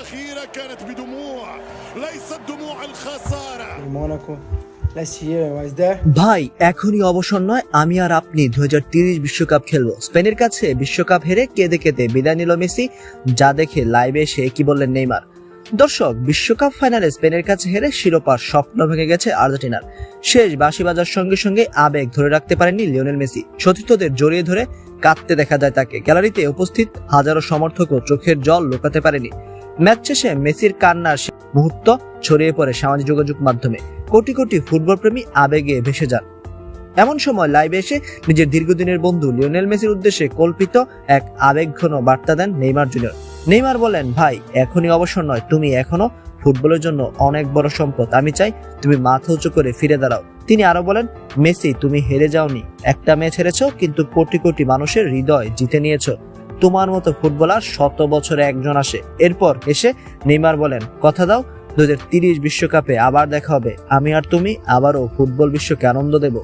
الأخيرة كانت بدموع ليست دموع الخسارة. موناكو Let's hear what's there. ভাই এখনই অবসর নয়, আমি আর আপনি 2030 বিশ্বকাপ খেলবো। স্পেনের কাছে বিশ্বকাপ হেরে কেঁদে কেঁদে বিদায় নিল মেসি, যা দেখে লাইভে এসে কি বললেন নেইমার। দর্শক, বিশ্বকাপ ফাইনালে স্পেনের কাছে হেরে শিরোপার স্বপ্ন ভেঙে গেছে আর্জেন্টিনার। শেষ বাঁশি বাজার সঙ্গে সঙ্গে আবেগ ধরে রাখতে পারেননি লিওনেল মেসি। সতীর্থদের জড়িয়ে ধরে কাঁদতে দেখা যায় তাকে। গ্যালারিতে উপস্থিত হাজারো সমর্থকও চোখের জল লুকাতে পারেনি। ম্যাচ শেষে মেসির কান্নার মুহূর্ত ছড়িয়ে পড়ে সামাজিক যোগাযোগ মাধ্যমে। কোটি কোটি ফুটবল প্রেমী আবেগে ভেসে যান। এমন সময় লাইভে এসে নিজের দীর্ঘদিনের বন্ধু লিওনেল মেসির উদ্দেশ্যে কল্পিত এক আবেগঘন বার্তা দেন নেইমার জুনিয়র। নেইমার বলেন, ভাই এখনই অবসর নয়, তুমি এখনো ফুটবলের জন্য অনেক বড় সম্পদ। আমি চাই তুমি মাথা উঁচু করে ফিরে দাঁড়াও। তিনি আরো বলেন, মেসি তুমি হেরে যাওনি, একটা ম্যাচ হেরেছো, কিন্তু কোটি কোটি মানুষের হৃদয় জিতে নিয়েছো। তোমার মতো ফুটবলার 100 বছরে একজন আসে। এরপর এসে নেইমার বলেন, কথা দাও 2030 বিশ্বকাপে আবার দেখা হবে, আমি আর তুমি আবারও ফুটবল বিশ্বকে আনন্দ দেব।